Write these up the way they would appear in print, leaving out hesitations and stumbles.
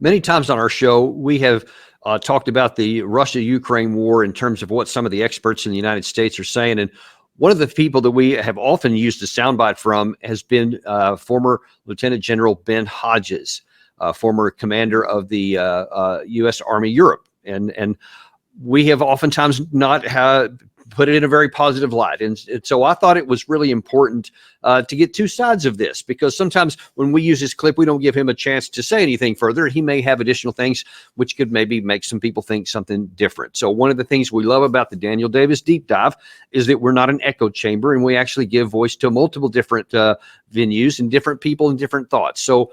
Many times on our show, we have talked about the Russia-Ukraine war in terms of what some of the experts in the United States are saying. And one of the people that we have often used a soundbite from has been former Lieutenant General Ben Hodges, former commander of the U.S. Army Europe. And we have oftentimes not put it in a very positive light. And so I thought it was really important to get two sides of this, because sometimes when we use this clip, we don't give him a chance to say anything further. He may have additional things which could maybe make some people think something different. So one of the things we love about the Daniel Davis Deep Dive is that we're not an echo chamber, and we actually give voice to multiple different venues and different people and different thoughts. So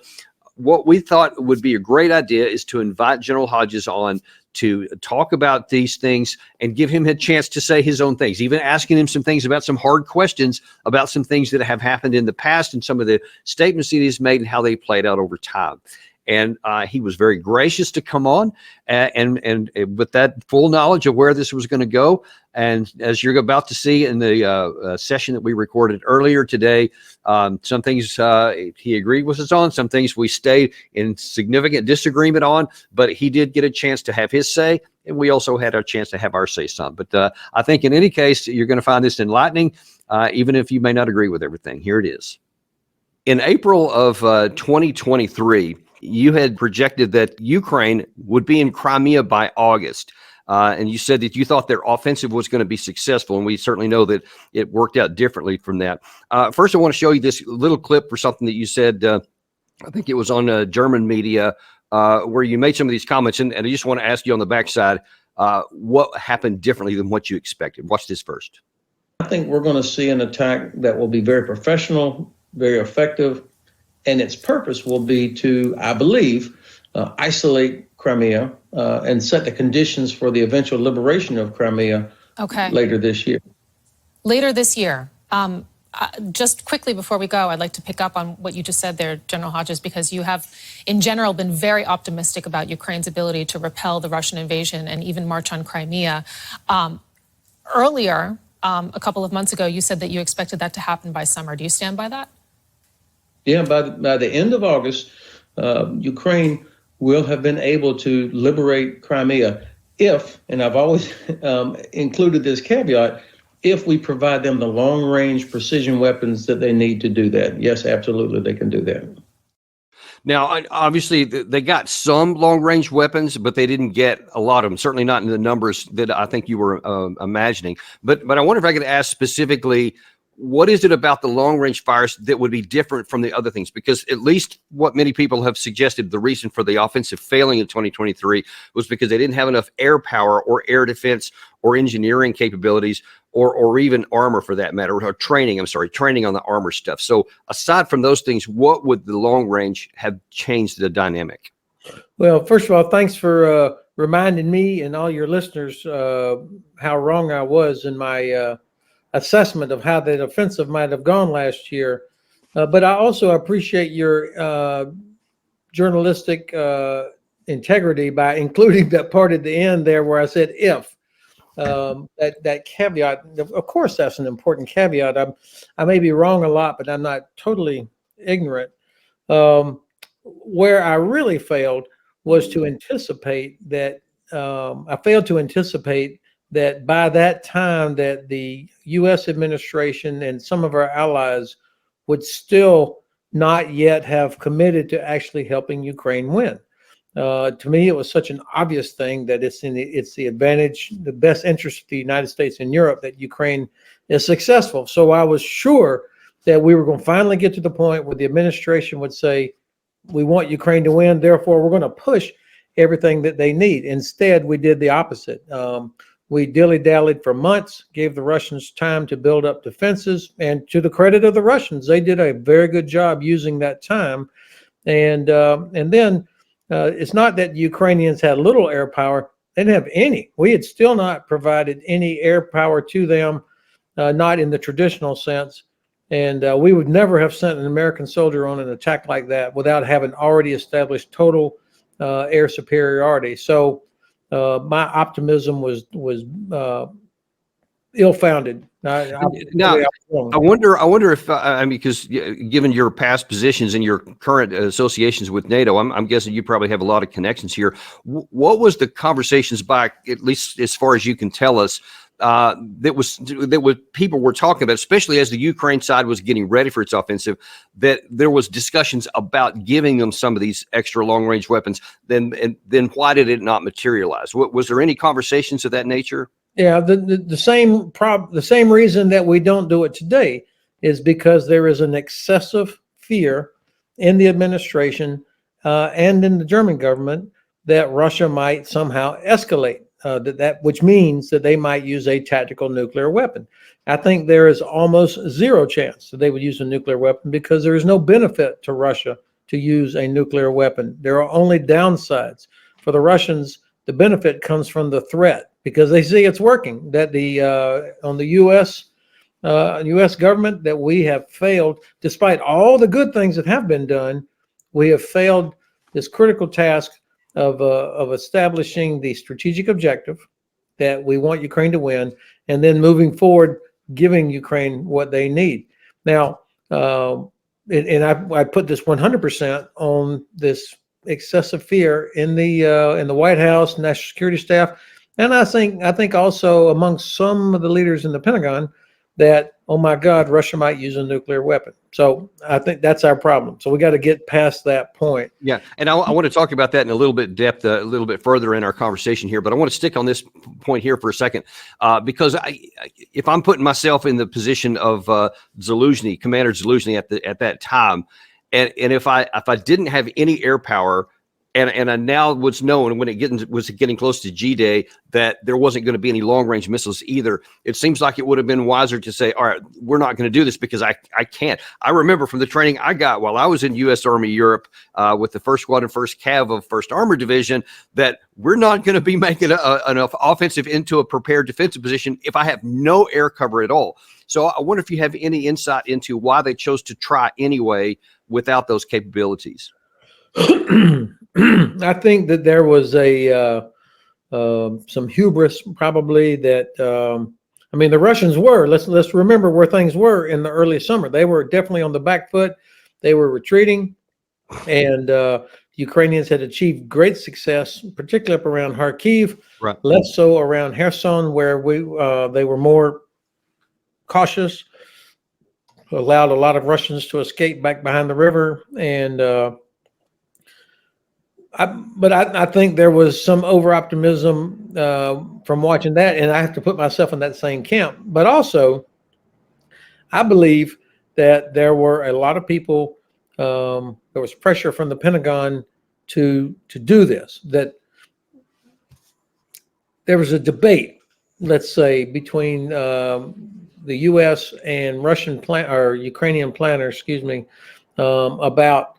what we thought would be a great idea is to invite General Hodges on to talk about these things and give him a chance to say his own things, even asking him some things about some hard questions about some things that have happened in the past and some of the statements that he's made and how they played out over time. And he was very gracious to come on and with that full knowledge of where this was going to go. And as you're about to see in the session that we recorded earlier today, some things he agreed with us on, some things we stayed in significant disagreement on, but he did get a chance to have his say, and we also had our chance to have our say some. But I think in any case, you're going to find this enlightening, even if you may not agree with everything. Here it is. In April of 2023, you had projected that Ukraine would be in Crimea by August. And you said that you thought their offensive was going to be successful. And we certainly know that it worked out differently from that. First, I want to show you this little clip for something that you said, I think it was on German media, where you made some of these comments. And I just want to ask you on the backside, what happened differently than what you expected? Watch this first. I think we're going to see an attack that will be very professional, very effective. And its purpose will be to, I believe, isolate Crimea and set the conditions for the eventual liberation of Crimea later this year. Later this year. Just quickly before we go, I'd like to pick up on what you just said there, General Hodges, because you have, in general, been very optimistic about Ukraine's ability to repel the Russian invasion and even march on Crimea. Earlier, a couple of months ago, you said that you expected that to happen by summer. Do you stand by that? Yeah, by the end of August, Ukraine will have been able to liberate Crimea if, and I've always included this caveat, if we provide them the long-range precision weapons that they need to do that. Yes, absolutely, they can do that. Now, obviously, they got some long-range weapons, but they didn't get a lot of them, certainly not in the numbers that I think you were imagining. But I wonder if I could ask specifically, what is it about the long-range fires that would be different from the other things? Because at least what many people have suggested, the reason for the offensive failing in 2023 was because they didn't have enough air power or air defense or engineering capabilities or even armor for that matter, or training on the armor stuff. So aside from those things, what would the long range have changed the dynamic? Well, first of all, thanks for reminding me and all your listeners how wrong I was in my assessment of how that offensive might have gone last year. But I also appreciate your journalistic integrity by including that part at the end there where I said if. That caveat, of course, that's an important caveat. I may be wrong a lot, but I'm not totally ignorant. Where I really failed was to anticipate that, I failed to anticipate that by that time that the U.S. administration and some of our allies would still not yet have committed to actually helping Ukraine win. To me, it was such an obvious thing that it's the advantage, the best interest of the United States and Europe that Ukraine is successful. So I was sure that we were going to finally get to the point where the administration would say, we want Ukraine to win, therefore we're going to push everything that they need. Instead, we did the opposite. We dilly-dallied for months, gave the Russians time to build up defenses, and to the credit of the Russians, they did a very good job using that time. And then it's not that the Ukrainians had little air power. They didn't have any. We had still not provided any air power to them, not in the traditional sense. And we would never have sent an American soldier on an attack like that without having already established total air superiority. So my optimism was ill-founded Now, I wonder if I mean, because given your past positions and your current associations with NATO, I'm guessing you probably have a lot of connections here. What was the conversations back, at least as far as you can tell us, that people were talking about, especially as the Ukraine side was getting ready for its offensive, that there was discussions about giving them some of these extra long range weapons. Then why did it not materialize? Was there any conversations of that nature? Yeah, the same reason that we don't do it today is because there is an excessive fear in the administration and in the German government that Russia might somehow escalate, which means that they might use a tactical nuclear weapon. I think there is almost zero chance that they would use a nuclear weapon because there is no benefit to Russia to use a nuclear weapon. There are only downsides. For the Russians, the benefit comes from the threat, because they see it's working, that on the U.S. Government, that we have failed, despite all the good things that have been done, we have failed this critical task of establishing the strategic objective that we want Ukraine to win, and then moving forward, giving Ukraine what they need. Now, and I put this 100% on this excessive fear in the White House, National Security staff, and I think also amongst some of the leaders in the Pentagon that, oh my God, Russia might use a nuclear weapon. So I think that's our problem. So we got to get past that point. Yeah, and I want to talk about that in a little bit depth, a little bit further in our conversation here. But I want to stick on this point here for a second, because if I'm putting myself in the position of Zaluzhny, Commander Zaluzhny at that time, and if I didn't have any air power, and I now was known when it was getting close to G-Day that there wasn't going to be any long-range missiles either, it seems like it would have been wiser to say, all right, we're not going to do this because I can't. I remember from the training I got while I was in U.S. Army Europe with the 1st Squadron, 1st Cav of 1st Armored Division, that we're not going to be making an offensive into a prepared defensive position if I have no air cover at all. So I wonder if you have any insight into why they chose to try anyway without those capabilities. I think that there was some hubris, probably, that I mean, the Russians were. Let's remember where things were in the early summer. They were definitely on the back foot. They were retreating, and the Ukrainians had achieved great success, particularly up around Kharkiv, right. Less so around Kherson, where they were more cautious, allowed a lot of Russians to escape back behind the river, and but I think there was some over-optimism from watching that, and I have to put myself in that same camp. But also, I believe that there were a lot of people, there was pressure from the Pentagon to do this, that there was a debate, let's say, between the U.S. and Ukrainian planners, excuse me, about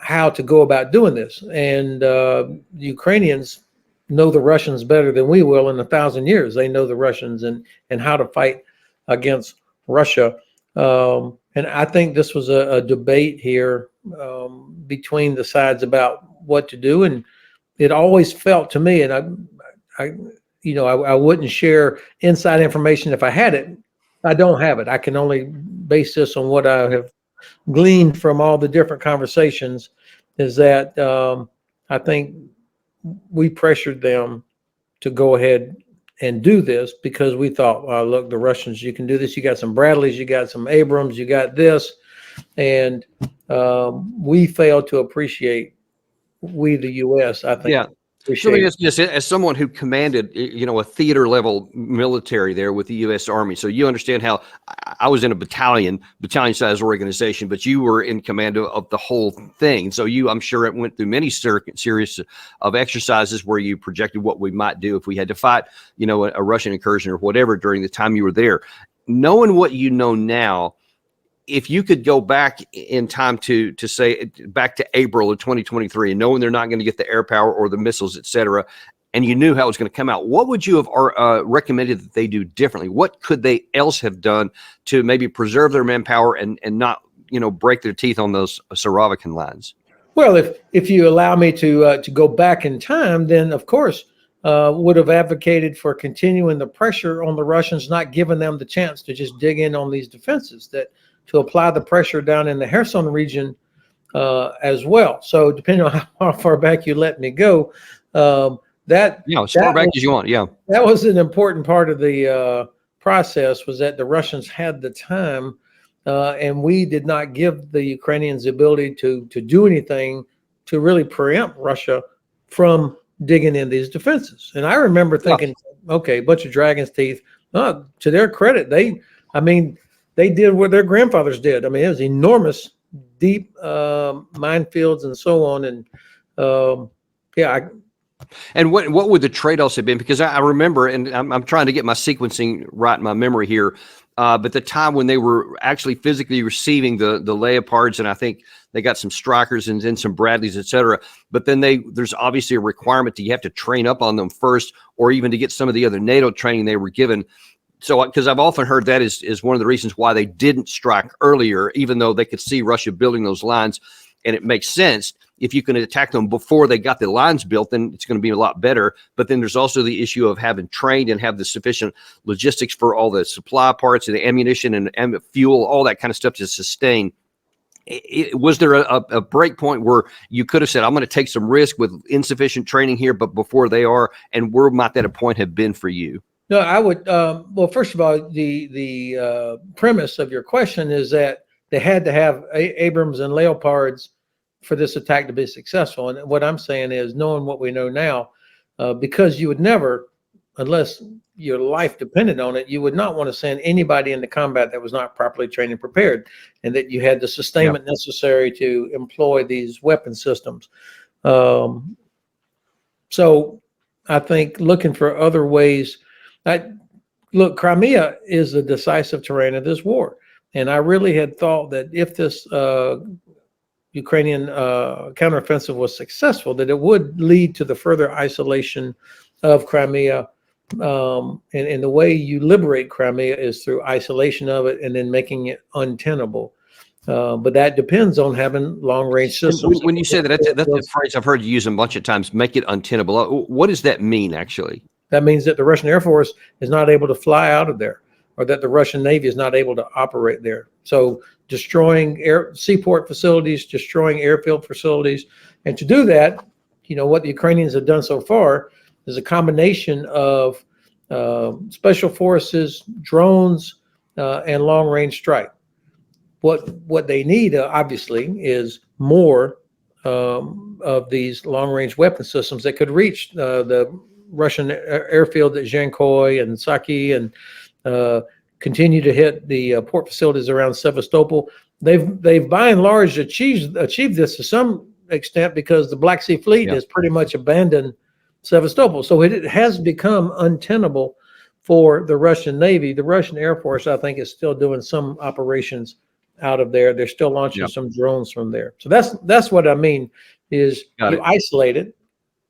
how to go about doing this. And the Ukrainians know the Russians better than we will in 1,000 years. They know the Russians and how to fight against Russia. And I think this was a debate here between the sides about what to do. And it always felt to me, and I wouldn't share inside information if I had it. I don't have it. I can only base this on what I have gleaned from all the different conversations, is that I think we pressured them to go ahead and do this because we thought, look, the Russians, you can do this. You got some Bradleys, you got some Abrams, you got this. And we failed to appreciate, the U.S., I think. Yeah. So just as someone who commanded, a theater level military there with the U.S. Army, so you understand how I was in a battalion size organization, but you were in command of the whole thing. So I'm sure it went through many series of exercises where you projected what we might do if we had to fight, a Russian incursion or whatever during the time you were there. Knowing what you know now, if you could go back in time to say back to April of 2023 and knowing they're not going to get the air power or the missiles, et cetera, and you knew how it was going to come out, what would you have recommended that they do differently? What could they else have done to maybe preserve their manpower and not, break their teeth on those Surovikin lines? Well, if you allow me to go back in time, then of course would have advocated for continuing the pressure on the Russians, not giving them the chance to just dig in on these defenses, that to apply the pressure down in the Kherson region as well. So depending on how far back you let me go, that as far back as you want. Yeah. That was an important part of the process, was that the Russians had the time, and we did not give the Ukrainians the ability to do anything to really preempt Russia from digging in these defenses. And I remember thinking, okay, a bunch of dragon's teeth. To their credit, they did what their grandfathers did. I mean, it was enormous, deep minefields and so on. And and what would the trade-offs have been? Because I remember, and I'm trying to get my sequencing right in my memory here, but the time when they were actually physically receiving the Leopards, and I think they got some Strikers and then some Bradleys, et cetera. But then there's obviously a requirement that you have to train up on them first, or even to get some of the other NATO training they were given. So, because I've often heard that is one of the reasons why they didn't strike earlier, even though they could see Russia building those lines. And it makes sense. If you can attack them before they got the lines built, then it's going to be a lot better. But then there's also the issue of having trained and have the sufficient logistics for all the supply parts and the ammunition and fuel, all that kind of stuff to sustain. Was there a break point where you could have said, I'm going to take some risk with insufficient training here, but before they are, and where might that point have been for you? No, I would. Well, first of all, the premise of your question is that they had to have Abrams and Leopards for this attack to be successful. And what I'm saying is, knowing what we know now, because you would never, unless your life depended on it, you would not want to send anybody into combat that was not properly trained and prepared, and that you had the sustainment necessary to employ these weapon systems. So I think looking for other ways. Look, Crimea is the decisive terrain of this war. And I really had thought that if this Ukrainian counteroffensive was successful, that it would lead to the further isolation of Crimea. And the way you liberate Crimea is through isolation of it and then making it untenable. But that depends on having long-range systems. When you say that, that's a phrase I've heard you use a bunch of times, make it untenable. What does that mean, actually? That means that the Russian Air Force is not able to fly out of there, or that the Russian Navy is not able to operate there. So destroying seaport facilities, destroying airfield facilities. And to do that, what the Ukrainians have done so far is a combination of special forces, drones, and long-range strike. What they need, obviously, is more of these long-range weapon systems that could reach the Russian airfield at Zhenkoy and Saki, and continue to hit the port facilities around Sevastopol. They've by and large achieved this to some extent, because the Black Sea Fleet has pretty much abandoned Sevastopol. So it has become untenable for the Russian Navy. The Russian Air Force, I think, is still doing some operations out of there. They're still launching some drones from there. So that's what I mean, is you isolate it.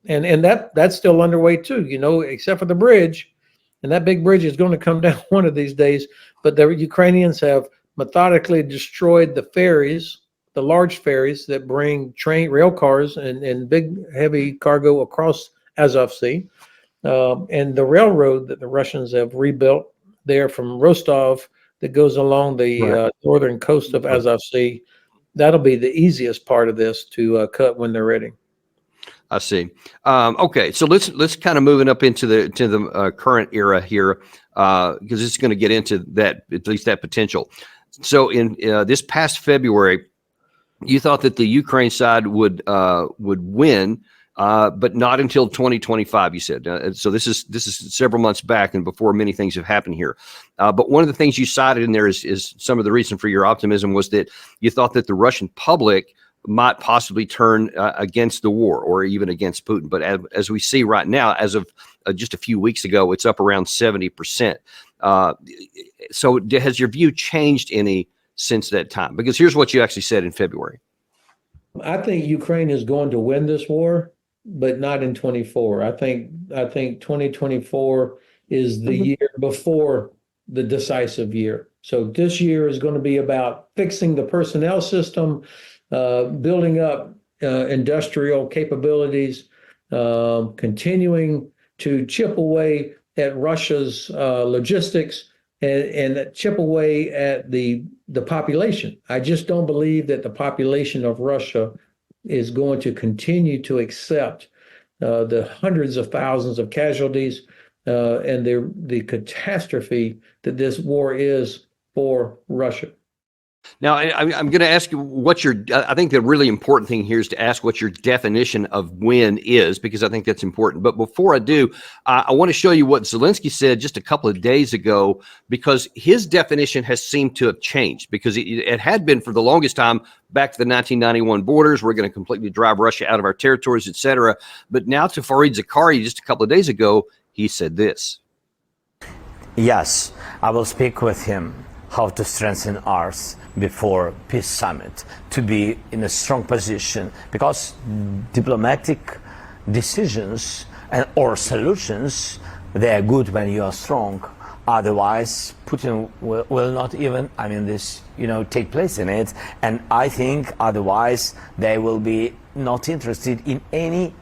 And that's still underway too, except for the bridge. And that big bridge is going to come down one of these days. But the Ukrainians have methodically destroyed the ferries, the large ferries that bring rail cars and big, heavy cargo across Azov Sea. And the railroad that the Russians have rebuilt there from Rostov that goes along the northern coast of Azov Sea. That'll be the easiest part of this to cut when they're ready. I see. Okay, so let's kind of moving up into the current era here, because it's going to get into that, at least that potential. So in this past February, you thought that the Ukraine side would win, but not until 2025. You said. So this is several months back and before many things have happened here. But one of the things you cited in there is some of the reason for your optimism was that you thought that the Russian public might possibly turn against the war or even against Putin. But as we see right now, as of just a few weeks ago, it's up around 70%. So has your view changed any since that time? Because here's what you actually said in February. I think Ukraine is going to win this war, but not in 24. I think 2024 is the year before the decisive year. So this year is going to be about fixing the personnel system, building up industrial capabilities, continuing to chip away at Russia's logistics and chip away at the population. I just don't believe that the population of Russia is going to continue to accept the hundreds of thousands of casualties and the catastrophe that this war is for Russia. Now, I'm going to ask you what I think the really important thing here is to ask what your definition of win is, because I think that's important. But before I do, I want to show you what Zelensky said just a couple of days ago, because his definition has seemed to have changed, because it had been for the longest time back to the 1991 borders. We're going to completely drive Russia out of our territories, etc. But now to Fareed Zakaria just a couple of days ago, he said this. Yes, I will speak with him how to strengthen ours before peace summit, to be in a strong position, because diplomatic decisions or solutions, they are good when you are strong. Otherwise, Putin will not even, take place in it. And I think otherwise they will be not interested in any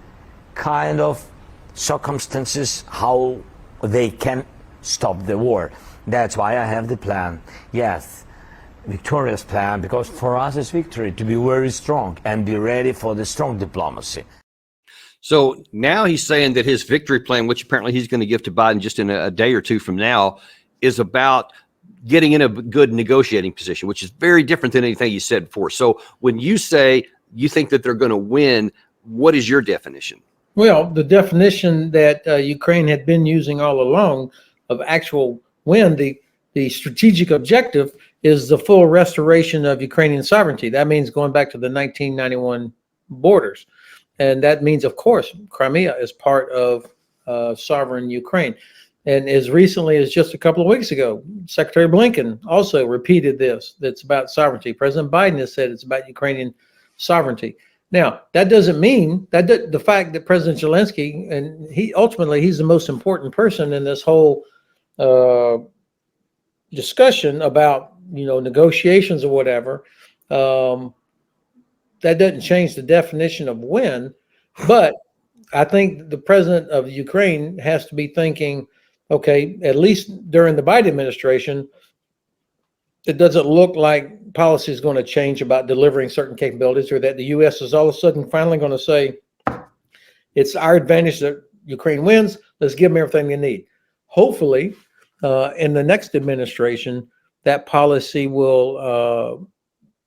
kind of circumstances how they can stop the war. That's why I have the plan. Yes, victorious plan, because for us it's victory, to be very strong and be ready for the strong diplomacy. So now he's saying that his victory plan, which apparently he's going to give to Biden just in a day or two from now, is about getting in a good negotiating position, which is very different than anything you said before. So when you say you think that they're going to win, what is your definition? Well, the definition that Ukraine had been using all along of actual win, the strategic objective is the full restoration of Ukrainian sovereignty. That means going back to the 1991 borders. And that means, of course, Crimea is part of sovereign Ukraine. And as recently as just a couple of weeks ago, Secretary Blinken also repeated this, that's about sovereignty. President Biden has said it's about Ukrainian sovereignty. Now, that doesn't mean that the fact that President Zelensky, and he's the most important person in this whole discussion about, negotiations or whatever, that doesn't change the definition of win. But I think the president of Ukraine has to be thinking, okay, at least during the Biden administration, it doesn't look like policy is going to change about delivering certain capabilities, or that the U.S. is all of a sudden finally going to say, it's our advantage that Ukraine wins, let's give them everything they need. Hopefully, in the next administration, that policy will,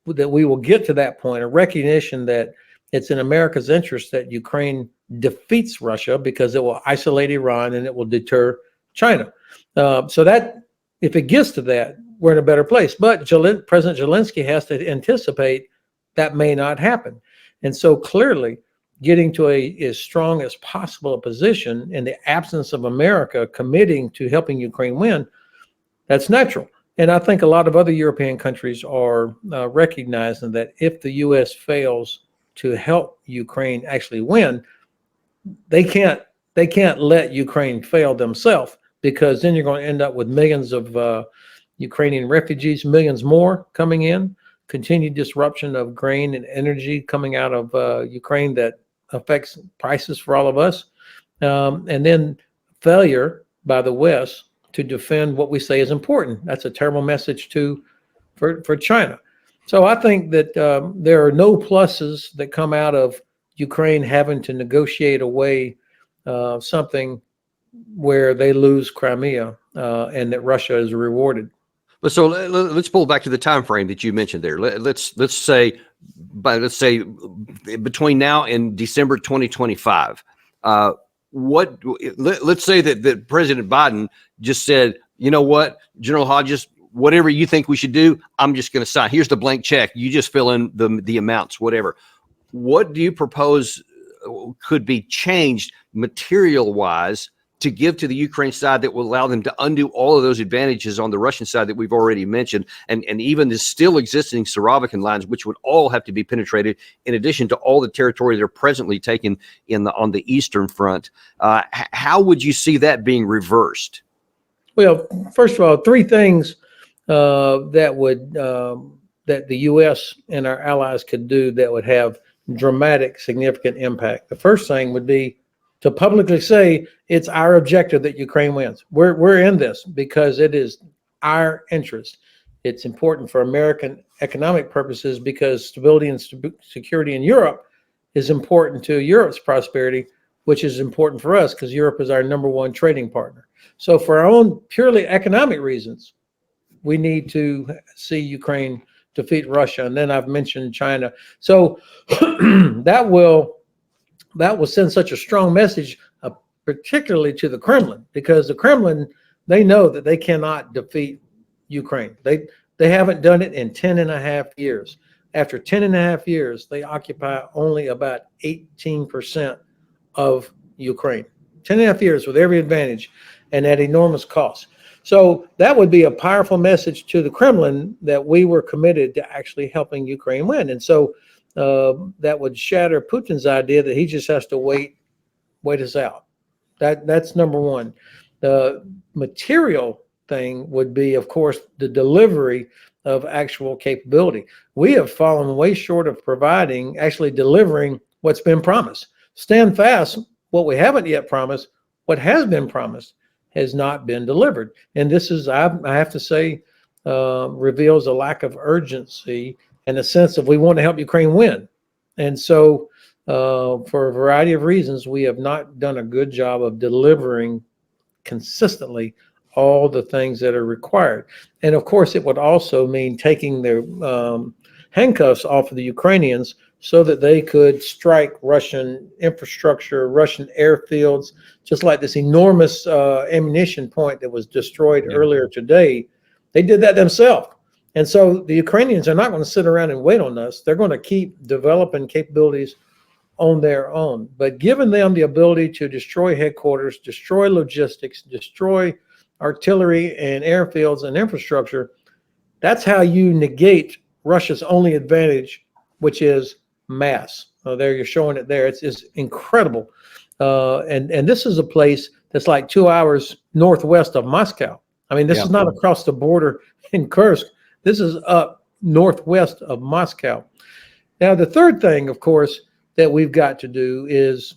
that we will get to that point, a recognition that it's in America's interest that Ukraine defeats Russia, because it will isolate Iran and it will deter China. So that, if it gets to that, we're in a better place. But President Zelensky has to anticipate that may not happen. And so clearly, getting to as strong as possible a position in the absence of America committing to helping Ukraine win, that's natural. And I think a lot of other European countries are recognizing that if the U.S. fails to help Ukraine actually win, they can't let Ukraine fail themselves, because then you're going to end up with millions of Ukrainian refugees, millions more coming in, continued disruption of grain and energy coming out of Ukraine that affects prices for all of us, and then failure by the West to defend what we say is important. That's a terrible message for China. So I think that there are no pluses that come out of Ukraine having to negotiate away something where they lose Crimea and that Russia is rewarded. But so let's pull back to the time frame that you mentioned there. Let's say between now and December 2025. Let's say that President Biden just said, you know what, General Hodges, whatever you think we should do, I'm just going to sign. Here's the blank check. You just fill in the amounts, whatever. What do you propose could be changed material-wise to give to the Ukraine side that will allow them to undo all of those advantages on the Russian side that we've already mentioned, and even the still existing Surovikin lines, which would all have to be penetrated, in addition to all the territory they're presently taking on the Eastern Front? How would you see that being reversed? Well, first of all, three things that the U.S. and our allies could do that would have dramatic, significant impact. The first thing would be to publicly say it's our objective that Ukraine wins. We're in this because it is our interest. It's important for American economic purposes because stability and security in Europe is important to Europe's prosperity, which is important for us because Europe is our #1 trading partner. So for our own purely economic reasons, we need to see Ukraine defeat Russia. And then I've mentioned China. So that will send such a strong message, particularly to the Kremlin, because the Kremlin, they know that they cannot defeat Ukraine. They haven't done it in 10 and a half years. After 10 and a half years, they occupy only about 18% of Ukraine. 10 and a half years with every advantage and at enormous cost. So that would be a powerful message to the Kremlin that we were committed to actually helping Ukraine win. And so that would shatter Putin's idea that he just has to wait us out. That's #1. The material thing would be, of course, the delivery of actual capability. We have fallen way short of actually delivering what's been promised. Stand fast, what we haven't yet promised, what has been promised has not been delivered. And this is, I have to say, reveals a lack of urgency and a sense of we want to help Ukraine win. And so for a variety of reasons, we have not done a good job of delivering consistently all the things that are required. And of course, it would also mean taking their handcuffs off of the Ukrainians so that they could strike Russian infrastructure, Russian airfields, just like this enormous ammunition point that was destroyed earlier today. They did that themselves. And so the Ukrainians are not going to sit around and wait on us. They're going to keep developing capabilities on their own. But giving them the ability to destroy headquarters, destroy logistics, destroy artillery and airfields and infrastructure, that's how you negate Russia's only advantage, which is mass. There, you're showing it there. It's incredible. And this is a place that's like 2 hours northwest of Moscow. I mean, this is not across the border in Kursk. This is up northwest of Moscow. Now, the third thing, of course, that we've got to do is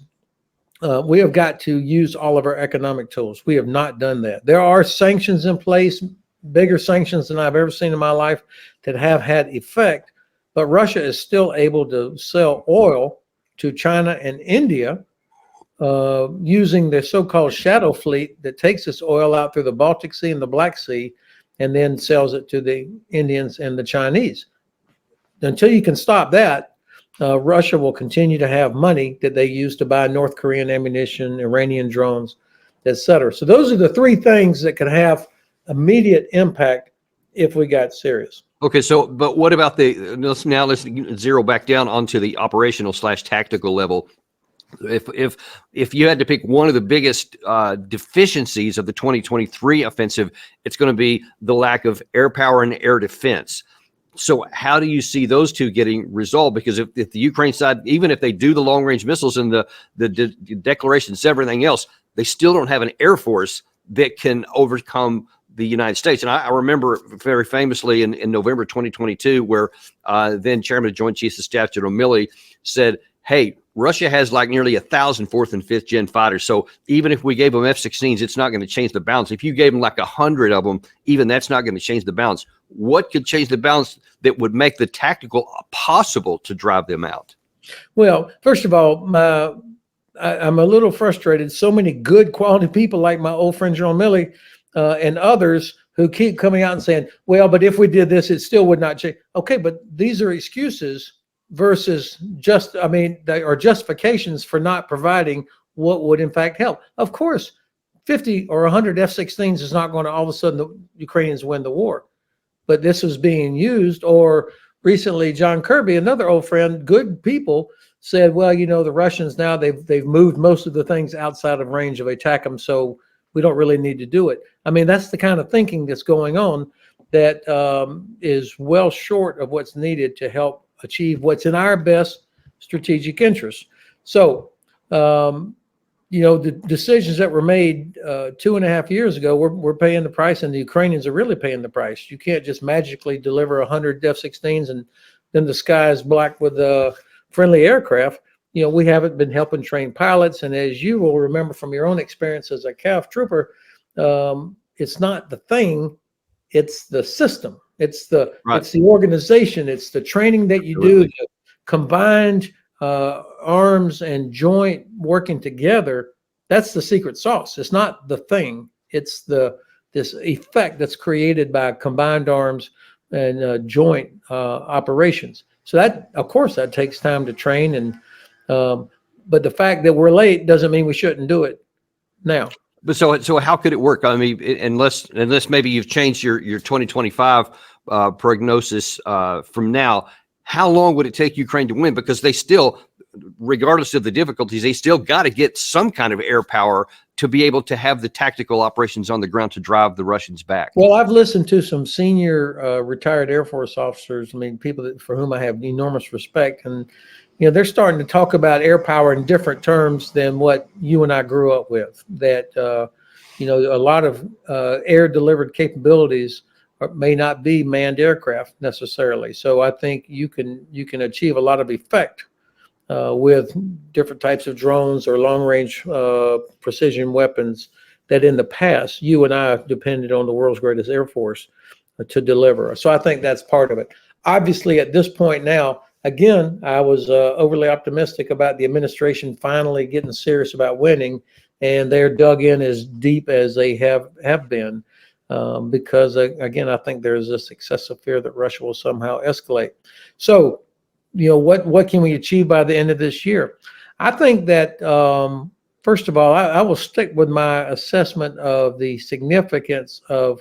we have got to use all of our economic tools. We have not done that. There are sanctions in place, bigger sanctions than I've ever seen in my life, that have had effect, but Russia is still able to sell oil to China and India using the so-called shadow fleet that takes this oil out through the Baltic Sea and the Black Sea and then sells it to the Indians and the Chinese. Until you can stop that, Russia will continue to have money that they use to buy North Korean ammunition, Iranian drones, etc. So those are the three things that could have immediate impact if we got serious. Okay, so but what about let's zero back down onto the operational / tactical level. If you had to pick one of the biggest deficiencies of the 2023 offensive, it's going to be the lack of air power and air defense. So how do you see those two getting resolved? Because if the Ukraine side, even if they do the long-range missiles and the declarations, everything else, they still don't have an air force that can overcome the United States. And I remember very famously in November 2022, where then Chairman of Joint Chiefs of Staff General Milley said, hey, Russia has like nearly 1,000 4th and 5th gen fighters. So even if we gave them F-16s, it's not going to change the balance. If you gave them like 100 of them, even that's not going to change the balance. What could change the balance that would make the tactical possible to drive them out? Well, first of all, I'm a little frustrated. So many good quality people like my old friend General Milley and others who keep coming out and saying, well, but if we did this, it still would not change. Okay, but these are excuses versus they are justifications for not providing what would in fact help. Of course, 50 or 100 F-16s is not going to all of a sudden the Ukrainians win the war. But this was being used, or recently John Kirby, another old friend, good people, said, well, you know, the Russians now, they've moved most of the things outside of range of attack them, so we don't really need to do it. I mean, that's the kind of thinking that's going on that is well short of what's needed to help achieve what's in our best strategic interest. So, the decisions that were made 2.5 years ago, we're paying the price, and the Ukrainians are really paying the price. You can't just magically deliver 100 F-16s and then the sky is black with friendly aircraft. we haven't been helping train pilots. And as you will remember from your own experience as a CAF trooper, it's not the thing, it's the system. It's the organization. It's the training that you do, the combined arms and joint working together. That's the secret sauce. It's not the thing. It's this effect that's created by combined arms and joint operations. So that, of course, that takes time to train. And but the fact that we're late doesn't mean we shouldn't do it now. But so how could it work? I mean, unless maybe you've changed your 2025 prognosis from now, how long would it take Ukraine to win? Because they still, regardless of the difficulties, they still got to get some kind of air power to be able to have the tactical operations on the ground to drive the Russians back. Well, I've listened to some senior retired Air Force officers. I mean, people for whom I have enormous respect, and they're starting to talk about air power in different terms than what you and I grew up with. That a lot of air delivered capabilities may not be manned aircraft necessarily. So I think you can achieve a lot of effect with different types of drones or long range precision weapons that in the past you and I depended on the world's greatest Air Force to deliver. So I think that's part of it. Obviously, at this point now, again, I was overly optimistic about the administration finally getting serious about winning, and they're dug in as deep as they have been because, again, I think there's this excessive fear that Russia will somehow escalate. So, what can we achieve by the end of this year? I think that, first of all, I will stick with my assessment of the significance of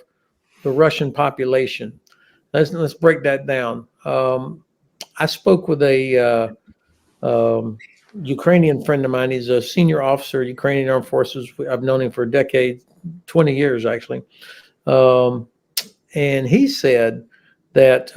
the Russian population. Let's break that down. I spoke with a Ukrainian friend of mine. He's a senior officer, Ukrainian Armed Forces. I've known him for a decade, 20 years actually. And he said that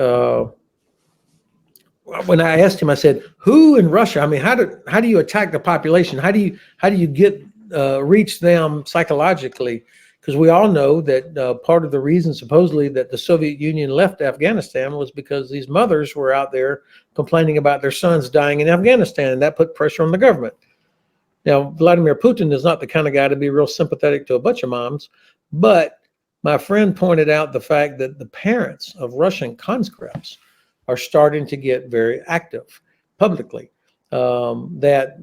when I asked him, I said, "Who in Russia? I mean, how do you attack the population? How do you get reach them psychologically?" Because we all know that part of the reason supposedly that the Soviet Union left Afghanistan was because these mothers were out there complaining about their sons dying in Afghanistan, and that put pressure on the government. Now, Vladimir Putin is not the kind of guy to be real sympathetic to a bunch of moms, but my friend pointed out the fact that the parents of Russian conscripts are starting to get very active publicly, that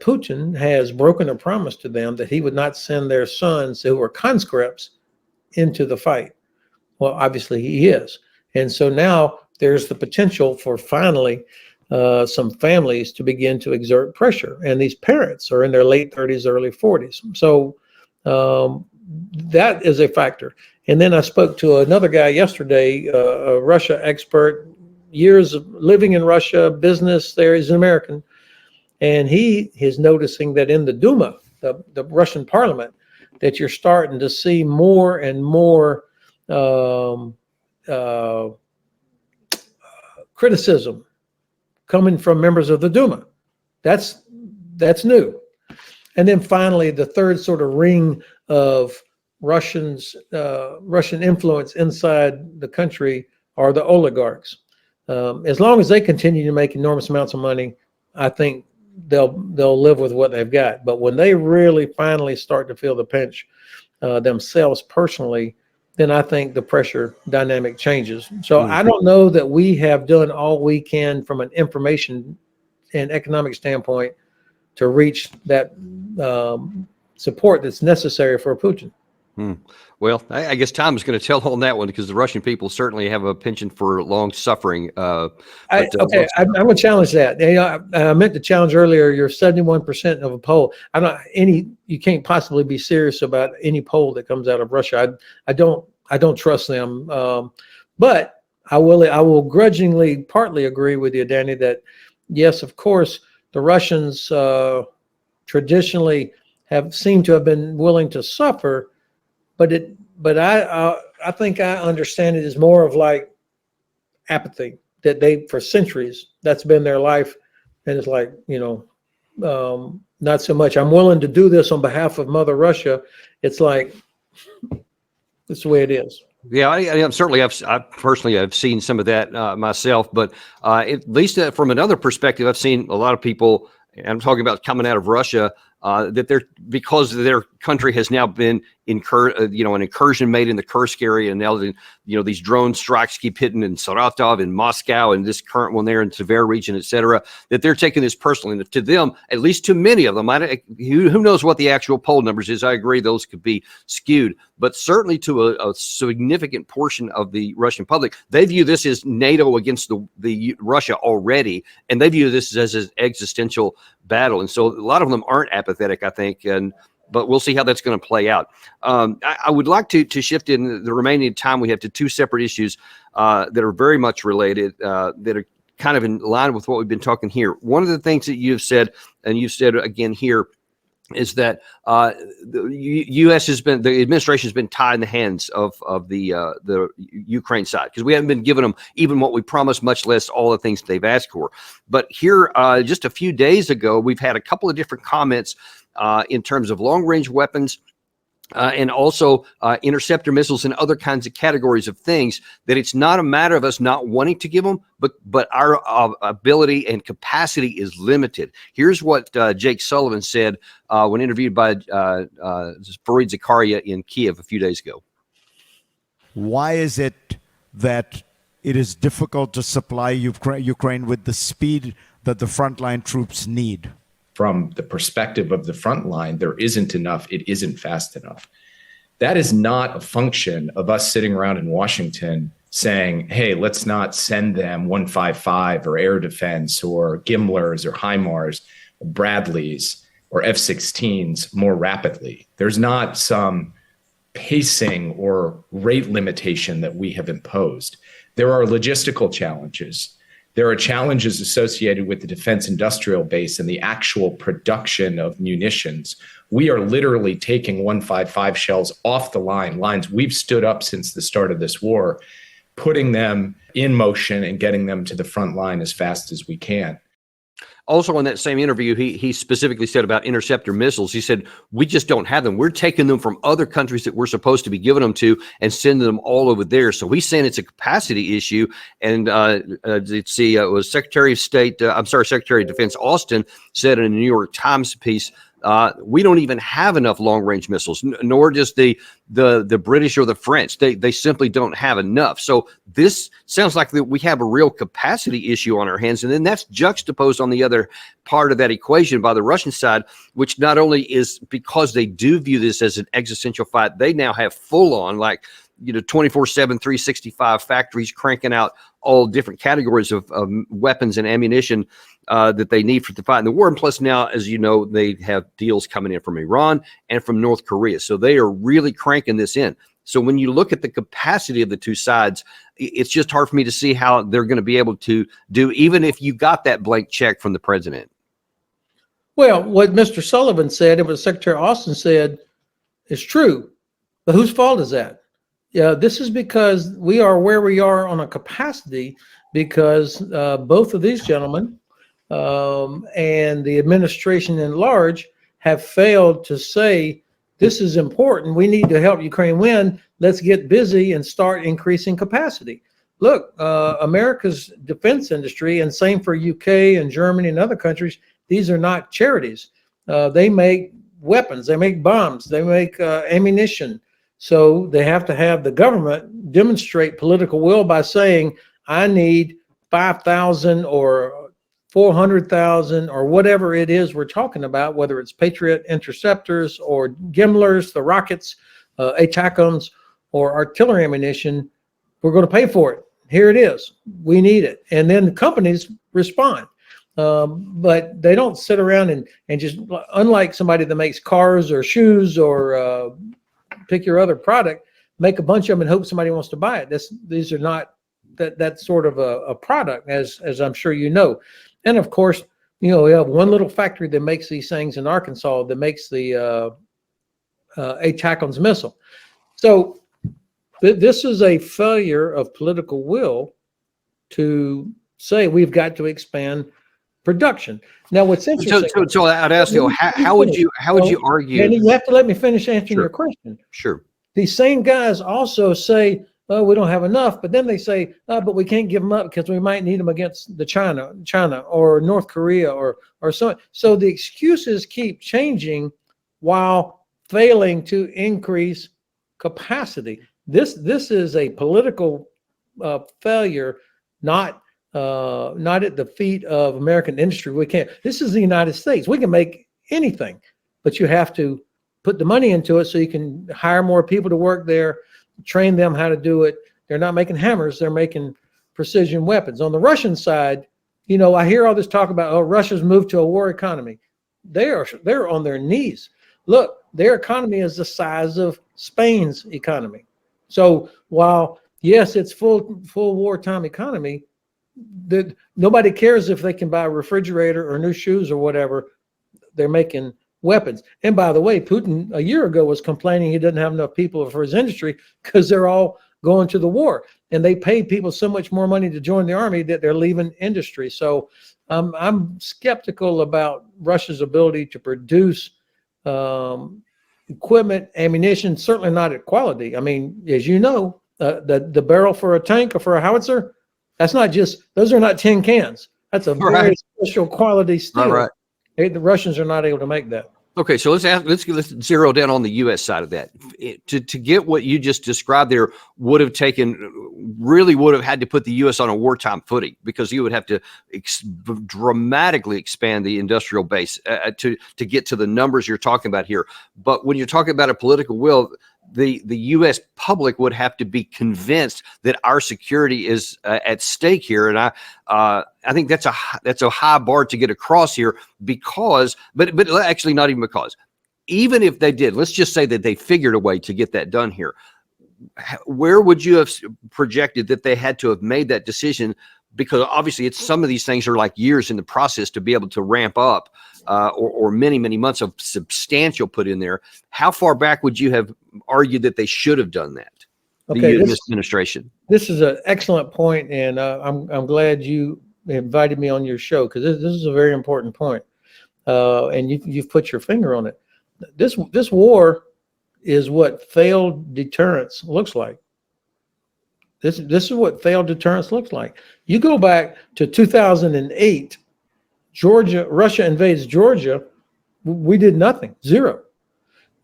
Putin has broken a promise to them that he would not send their sons who were conscripts into the fight. Well, obviously he is. And so now there's the potential for finally some families to begin to exert pressure. And these parents are in their late 30s, early 40s. So that is a factor. And then I spoke to another guy yesterday, a Russia expert, years of living in Russia, business there. He's an American. And he is noticing that in the Duma, the Russian parliament, that you're starting to see more and more criticism coming from members of the Duma. That's new. And then finally, the third sort of ring of Russian influence inside the country are the oligarchs. As long as they continue to make enormous amounts of money, I think they'll live with what they've got. But when they really finally start to feel the pinch themselves personally, then I think the pressure dynamic changes. So I don't know that we have done all we can from an information and economic standpoint to reach that support that's necessary for Putin. Well, I guess time is going to tell on that one because the Russian people certainly have a penchant for long suffering. I'm going to challenge that. I meant to challenge earlier. You're 71% of a poll. You can't possibly be serious about any poll that comes out of Russia. I don't trust them. But I will grudgingly partly agree with you, Danny, that yes, of course, the Russians traditionally have seemed to have been willing to suffer. But I think I understand it as more of like apathy that they, for centuries, that's been their life. And it's like, not so much. I'm willing to do this on behalf of Mother Russia. It's like, it's the way it is. Yeah, I'm certainly, I personally have seen some of that myself, but at least from another perspective, I've seen a lot of people, and I'm talking about coming out of Russia, that they're, because their country has now been an incursion made in the Kursk area, and now these drone strikes keep hitting in Saratov and Moscow and this current one there in Tver region, et cetera, that they're taking this personally. And to them, at least to many of them, who knows what the actual poll numbers is? I agree, those could be skewed, but certainly to a significant portion of the Russian public, they view this as NATO against the Russia already, and they view this as an existential battle. And so a lot of them aren't apathetic, I think, but we'll see how that's going to play out. I would like to shift in the remaining time we have to two separate issues that are very much related, that are kind of in line with what we've been talking here. One of the things that you've said, and you've said again here, is that the U.S. the administration has been tied in the hands of the Ukraine side, because we haven't been giving them even what we promised, much less all the things they've asked for. But here, just a few days ago, we've had a couple of different comments in terms of long-range weapons, and also interceptor missiles and other kinds of categories of things, that it's not a matter of us not wanting to give them, but our ability and capacity is limited. Here's what Jake Sullivan said when interviewed by Fareed Zakaria in Kiev a few days ago. Why is it that it is difficult to supply Ukraine with the speed that the frontline troops need? From the perspective of the front line, there isn't enough. It isn't fast enough. That is not a function of us sitting around in Washington saying, hey, let's not send them 155 or air defense or Gimlers or HIMARS or Bradleys or F-16s more rapidly. There's not some pacing or rate limitation that we have imposed. There are logistical challenges. There are challenges associated with the defense industrial base and the actual production of munitions. We are literally taking 155 shells off the lines we've stood up since the start of this war, putting them in motion and getting them to the front line as fast as we can. Also, in that same interview, he specifically said about interceptor missiles. He said, we just don't have them. We're taking them from other countries that we're supposed to be giving them to and sending them all over there. So he's saying it's a capacity issue. And let's see, it was Secretary of Defense Austin said in a New York Times piece, we don't even have enough long-range missiles, nor does the British or the French. They simply don't have enough. So this sounds like that we have a real capacity issue on our hands, and then that's juxtaposed on the other part of that equation by the Russian side, which not only is because they do view this as an existential fight, they now have full-on 24/7, 365 factories cranking out all different categories of weapons and ammunition that they need for the fight in the war. And plus now, as you know, they have deals coming in from Iran and from North Korea. So they are really cranking this in. So when you look at the capacity of the two sides, it's just hard for me to see how they're going to be able to do, even if you got that blank check from the president. Well, what Mr. Sullivan said and what Secretary Austin said is true. But whose fault is that? Yeah, this is because we are where we are on a capacity because both of these gentlemen and the administration in large have failed to say, this is important. We need to help Ukraine win. Let's get busy and start increasing capacity. Look, America's defense industry, and same for UK and Germany and other countries, these are not charities. They make weapons, they make bombs, they make ammunition. So they have to have the government demonstrate political will by saying, I need 5,000 or 400,000 or whatever it is we're talking about, whether it's Patriot interceptors or Gimlers, the rockets, ATACMS, or artillery ammunition. We're going to pay for it. Here it is. We need it. And then the companies respond. But they don't sit around and just, unlike somebody that makes cars or shoes or pick your other product, make a bunch of them and hope somebody wants to buy it. These are not that sort of a product, as I'm sure you know. And of course, we have one little factory that makes these things in Arkansas that makes the ATACMS missile. So this is a failure of political will to say we've got to expand production. Now, what's interesting. So I'd ask you, how would you argue? And you have to let me finish answering your question. Sure. These same guys also say well, we don't have enough. But then they say, but we can't give them up because we might need them against the China or North Korea or so. So the excuses keep changing while failing to increase capacity. This is a political failure, not at the feet of American industry. We can't. This is the United States. We can make anything, but you have to put the money into it so you can hire more people to work there, train them how to do it. They're not making hammers, they're making precision weapons. On the Russian side, you know, I hear all this talk about, oh, Russia's moved to a war economy. They're on their knees. Look, their economy is the size of Spain's economy. So while, yes, it's full wartime economy, nobody cares if they can buy a refrigerator or new shoes or whatever. They're making weapons. And by the way, Putin a year ago was complaining he didn't have enough people for his industry because they're all going to the war. And they pay people so much more money to join the army that they're leaving industry. So I'm skeptical about Russia's ability to produce equipment, ammunition, certainly not at quality. I mean, as you know, the barrel for a tank or for a howitzer, that's not just, those are not tin cans. That's a very special quality steel. Right. The Russians are not able to make that. Okay, so let's zero down on the U.S. side of that. To get what you just described there would have had to put the U.S. on a wartime footing, because you would have to dramatically expand the industrial base to get to the numbers you're talking about here. But when you're talking about a political will, the U.S. public would have to be convinced that our security is at stake here, and I think that's a high bar to get across here, because, but actually not even because, even if they did, let's just say that they figured a way to get that done here, where would you have projected that they had to have made that decision? Because obviously it's, some of these things are like years in the process to be able to ramp up, or many months of substantial put in there. How far back would you have argued that they should have done that? Okay, the administration. This is an excellent point, and I'm glad you invited me on your show, because this is a very important point, and you've put your finger on it. This war is what failed deterrence looks like. This is what failed deterrence looks like. You go back to 2008, Russia invades Georgia. We did nothing, zero.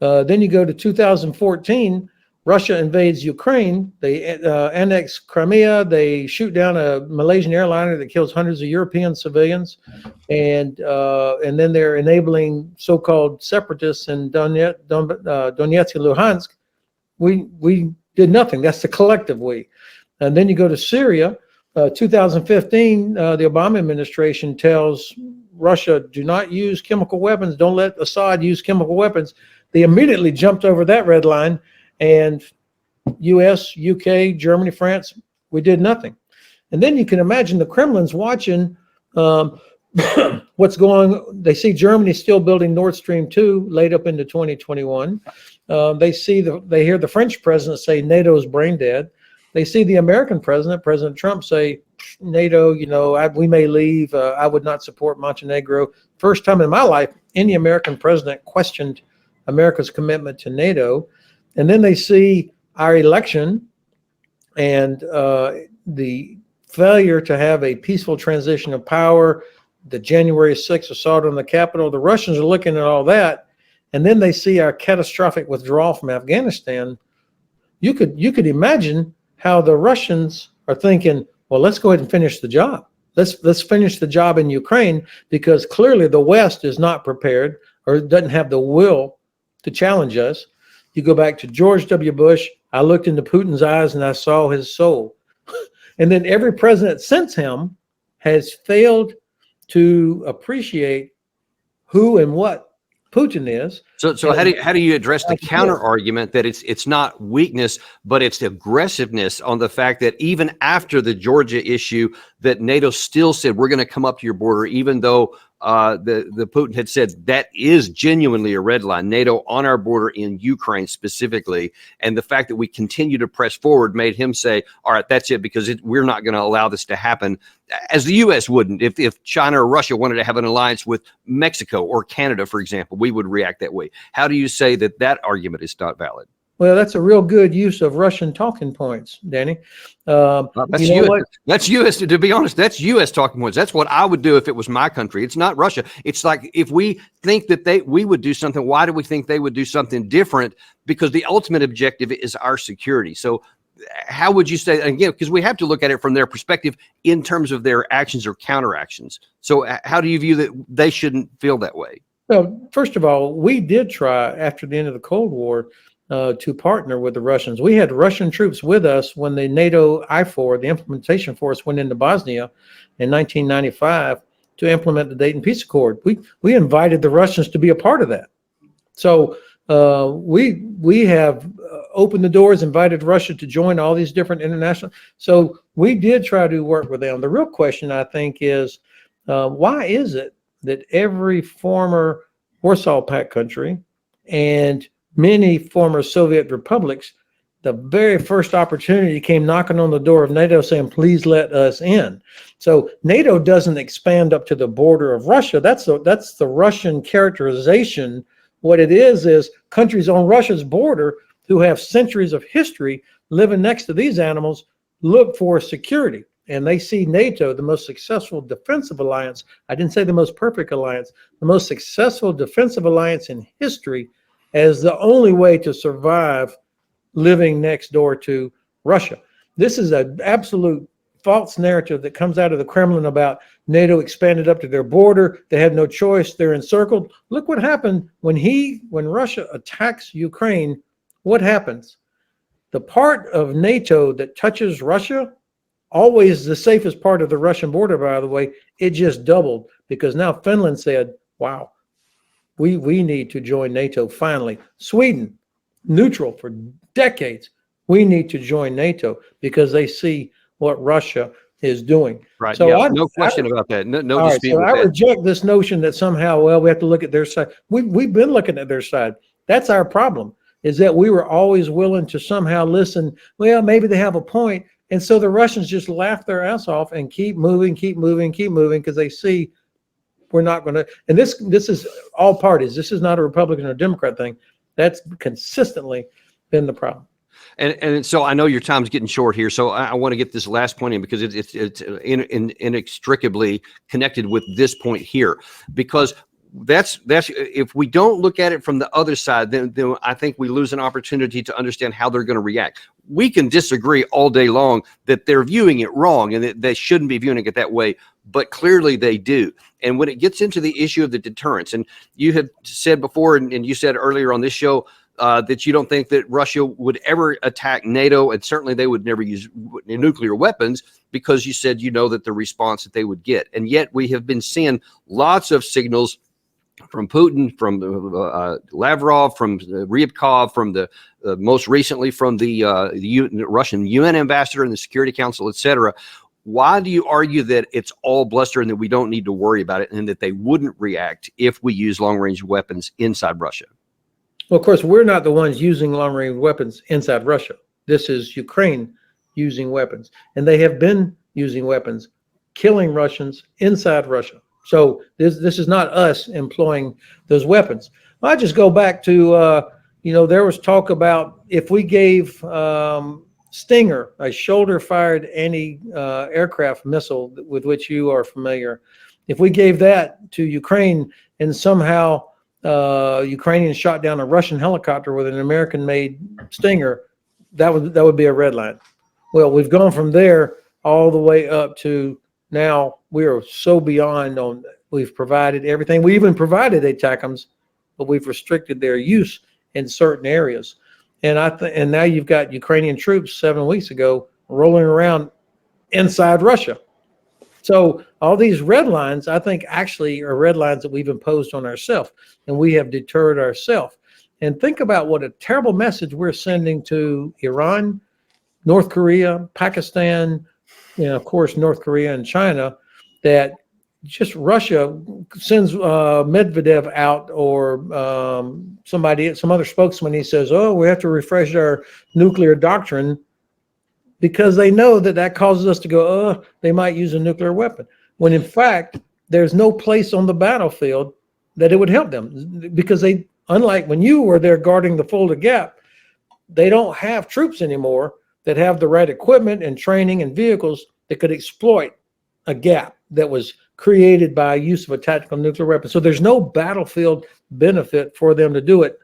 Then you go to 2014, Russia invades Ukraine. They annex Crimea. They shoot down a Malaysian airliner that kills hundreds of European civilians, and then they're enabling so-called separatists in Donetsk and Luhansk. We did nothing. That's the collective we. And then you go to Syria. 2015, the Obama administration tells Russia, do not use chemical weapons. Don't let Assad use chemical weapons. They immediately jumped over that red line, and US, UK, Germany, France, we did nothing. And then you can imagine the Kremlin's watching what's going on. They see Germany still building Nord Stream 2 late up into 2021. They hear the French president say NATO's brain dead. They see the American president, President Trump, say, NATO, we may leave. I would not support Montenegro. First time in my life, any American president questioned America's commitment to NATO. And then they see our election and the failure to have a peaceful transition of power, the January 6th assault on the Capitol. The Russians are looking at all that. And then they see our catastrophic withdrawal from Afghanistan. You could imagine how the Russians are thinking, well, let's go ahead and finish the job. Let's finish the job in Ukraine, because clearly the West is not prepared or doesn't have the will to challenge us. You go back to George W. Bush. I looked into Putin's eyes and I saw his soul. And then every president since him has failed to appreciate who and what Putin is. So how do you address the counter argument that it's not weakness, but it's aggressiveness on the fact that even after the Georgia issue, that NATO still said we're going to come up to your border, even though the Putin had said that is genuinely a red line, NATO on our border in Ukraine specifically, and the fact that we continue to press forward made him say, all right, that's it, because we're not going to allow this to happen, as the U.S. wouldn't. If China or Russia wanted to have an alliance with Mexico or Canada, for example, we would react that way. How do you say that argument is not valid? Well, that's a real good use of Russian talking points, Danny. That's you know U.S. what? That's U.S. To be honest, that's U.S. talking points. That's what I would do if it was my country. It's not Russia. It's like if we think that we would do something, why do we think they would do something different? Because the ultimate objective is our security. So how would you say, again, because we have to look at it from their perspective in terms of their actions or counteractions. So how do you view that they shouldn't feel that way? Well, first of all, we did try after the end of the Cold War to partner with the Russians. We had Russian troops with us when the NATO IFOR, the implementation force, went into Bosnia in 1995 to implement the Dayton Peace Accord. We invited the Russians to be a part of that. So we have opened the doors, invited Russia to join all these different international. So we did try to work with them. The real question, I think, is why is it that every former Warsaw Pact country and many former Soviet republics, the very first opportunity came knocking on the door of NATO saying, please let us in. So NATO doesn't expand up to the border of Russia. That's the Russian characterization. What it is countries on Russia's border who have centuries of history living next to these animals look for security. And they see NATO, the most successful defensive alliance. I didn't say the most perfect alliance, the most successful defensive alliance in history, as the only way to survive living next door to Russia. This is an absolute false narrative that comes out of the Kremlin about NATO expanded up to their border. They had no choice. They're encircled. Look what happened when Russia attacks Ukraine. What happens? The part of NATO that touches Russia, always the safest part of the Russian border, by the way, it just doubled because now Finland said, wow, we need to join NATO finally. Sweden, neutral for decades. We need to join NATO because they see what Russia is doing. Right. So yeah, no question about that. No dispute with I that. reject this notion that somehow, well, we have to look at their side. We've been looking at their side. That's our problem, is that we were always willing to somehow listen. Well, maybe they have a point. And so the Russians just laugh their ass off and keep moving because they see we're not going to. And this is all parties. This is not a Republican or Democrat thing. That's consistently been the problem. And so I know your time's getting short here, so I want to get this last point in because it's inextricably connected with this point here. Because that's if we don't look at it from the other side, then I think we lose an opportunity to understand how they're going to react. We can disagree all day long that they're viewing it wrong and that they shouldn't be viewing it that way, but clearly they do. And when it gets into the issue of the deterrence, and you have said before, and you said earlier on this show, that you don't think that Russia would ever attack NATO, and certainly they would never use nuclear weapons because you said you know that the response that they would get. And yet we have been seeing lots of signals from Putin, from Lavrov, from Ryabkov, from the most recently from the Russian UN ambassador and the Security Council, et cetera. Why do you argue that it's all bluster and that we don't need to worry about it and that they wouldn't react if we use long-range weapons inside Russia? Well, of course, we're not the ones using long-range weapons inside Russia. This is Ukraine using weapons, and they have been using weapons, killing Russians inside Russia. So this is not us employing those weapons. I just go back to, there was talk about if we gave Stinger, a shoulder-fired anti-aircraft missile with which you are familiar, if we gave that to Ukraine and somehow Ukrainians shot down a Russian helicopter with an American-made Stinger, that would be a red line. Well, we've gone from there all the way up to now. We are so beyond on. We've provided everything. We even provided ATACMS, but we've restricted their use in certain areas. And and now you've got Ukrainian troops 7 weeks ago rolling around inside Russia. So all these red lines, I think, actually are red lines that we've imposed on ourselves, and we have deterred ourselves. And think about what a terrible message we're sending to Iran, North Korea, Pakistan, of course, North Korea and China, that just Russia sends Medvedev out or some other spokesman. He says, oh, we have to refresh our nuclear doctrine, because they know that causes us to go, oh, they might use a nuclear weapon. When in fact, there's no place on the battlefield that it would help them, because unlike when you were there guarding the Fulda Gap, they don't have troops anymore that have the right equipment and training and vehicles that could exploit a gap that was created by use of a tactical nuclear weapon. So there's no battlefield benefit for them to do it,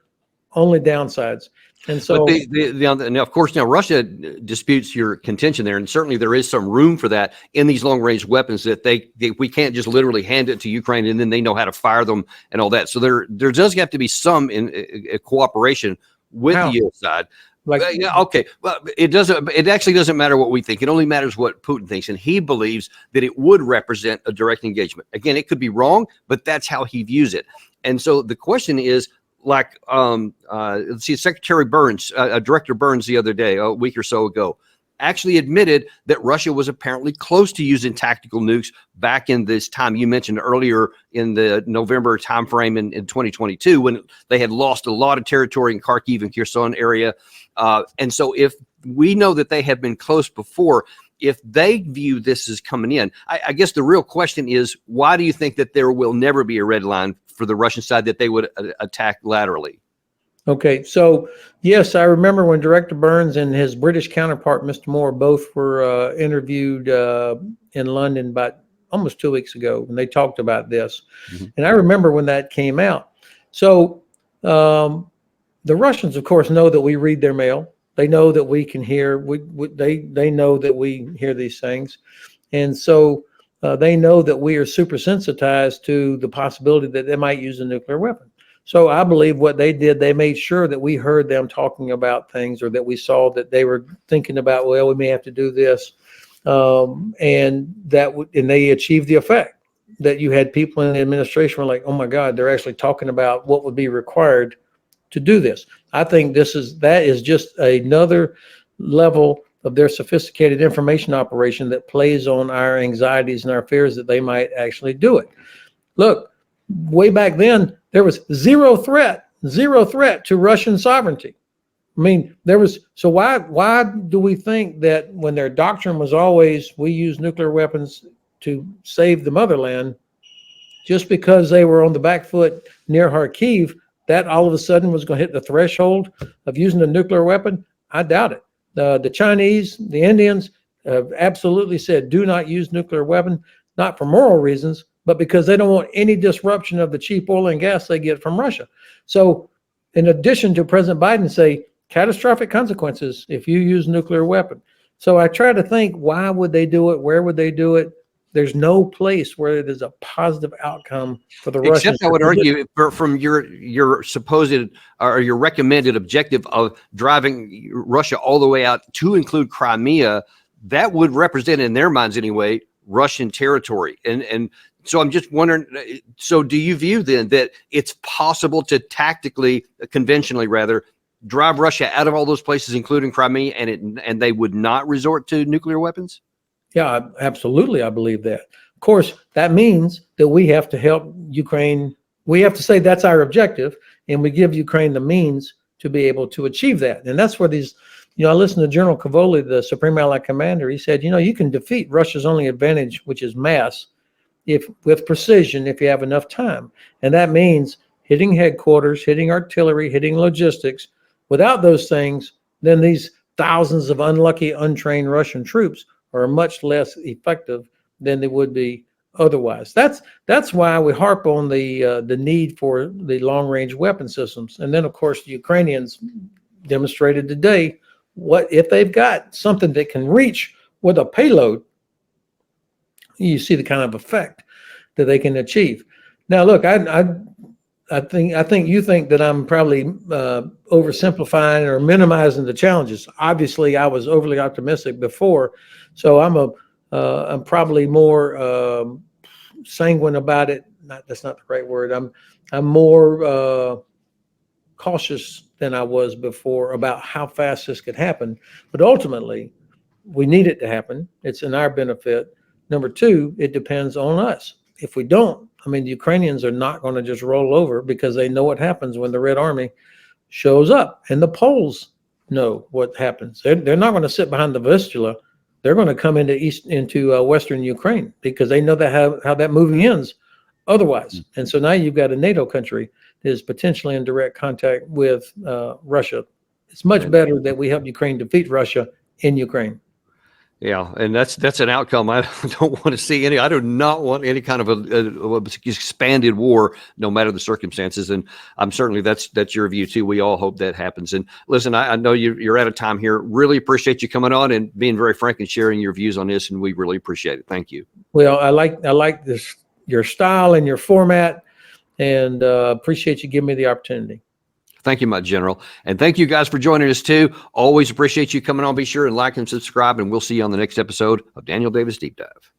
only downsides. And so, now, of course, now Russia disputes your contention there, and certainly there is some room for that in these long-range weapons that we can't just literally hand it to Ukraine and then they know how to fire them and all that. So there does have to be some cooperation with the U.S. side. Okay, well, it actually doesn't matter what we think. It only matters what Putin thinks, and he believes that it would represent a direct engagement. Again, it could be wrong, but that's how he views it. And so the question is, like, let's see, Secretary Burns, Director Burns the other day, a week or so ago, actually admitted that Russia was apparently close to using tactical nukes back in this time you mentioned earlier in the November timeframe in 2022, when they had lost a lot of territory in Kharkiv and Kherson area. And so if we know that they have been close before, if they view this as coming in, I guess the real question is, why do you think that there will never be a red line for the Russian side that they would attack laterally? Okay, so yes, I remember when Director Burns and his British counterpart, Mr. Moore, both were interviewed in London about almost 2 weeks ago, and they talked about this. Mm-hmm. And I remember when that came out. So the Russians, of course, know that we read their mail. They know that we can hear. They know that we hear these things, and so they know that we are super sensitized to the possibility that they might use a nuclear weapon. So I believe what they did, they made sure that we heard them talking about things, or that we saw that they were thinking about, well, we may have to do this, and they achieved the effect that you had people in the administration were like, oh my God, they're actually talking about what would be required to do this. I think that is just another level of their sophisticated information operation that plays on our anxieties and our fears that they might actually do it. Look, way back then, there was zero threat to Russian sovereignty. I mean, so why do we think that when their doctrine was always, we use nuclear weapons to save the motherland, just because they were on the back foot near Kharkiv, that all of a sudden was going to hit the threshold of using a nuclear weapon? I doubt it. The Chinese, the Indians have absolutely said, do not use nuclear weapon, not for moral reasons, but because they don't want any disruption of the cheap oil and gas they get from Russia. So in addition to President Biden say, catastrophic consequences if you use nuclear weapon. So I try to think, why would they do it? Where would they do it? There's no place where there's a positive outcome for the Russians. Except I would argue from your supposed or your recommended objective of driving Russia all the way out to include Crimea, that would represent, in their minds anyway, Russian territory. And so I'm just wondering, so do you view then that it's possible to tactically, conventionally rather, drive Russia out of all those places, including Crimea, and they would not resort to nuclear weapons? Yeah, absolutely. I believe that. Of course, that means that we have to help Ukraine. We have to say that's our objective, and we give Ukraine the means to be able to achieve that. And that's where these, I listened to General Cavoli, the Supreme Allied Commander. He said, you can defeat Russia's only advantage, which is mass, with precision, if you have enough time. And that means hitting headquarters, hitting artillery, hitting logistics. Without those things, then these thousands of unlucky, untrained Russian troops are much less effective than they would be otherwise. That's why we harp on the need for the long-range weapon systems. And then, of course, the Ukrainians demonstrated today, what if they've got something that can reach with a payload, you see the kind of effect that they can achieve. Now, look, I think you think that I'm probably oversimplifying or minimizing the challenges. Obviously, I was overly optimistic before, so I'm probably more sanguine about it. That's not the right word. I'm more cautious than I was before about how fast this could happen. But ultimately, we need it to happen. It's in our benefit. Number two, it depends on us. If we don't, the Ukrainians are not going to just roll over, because they know what happens when the Red Army shows up, and the Poles know what happens. They're not going to sit behind the Vistula. They're going to come into Western Ukraine, because they know that how that movie ends otherwise. And so now you've got a NATO country that is potentially in direct contact with Russia It's much better that we help Ukraine defeat Russia in Ukraine. Yeah, and that's an outcome I don't want to see any. I do not want any kind of a expanded war, no matter the circumstances. And I'm certainly that's your view too. We all hope that happens. And listen, I know you're out of time here. Really appreciate you coming on and being very frank and sharing your views on this, and we really appreciate it. Thank you. Well, I like this, your style and your format, and appreciate you giving me the opportunity. Thank you, my general. And thank you guys for joining us too. Always appreciate you coming on. Be sure and like and subscribe, and we'll see you on the next episode of Daniel Davis Deep Dive.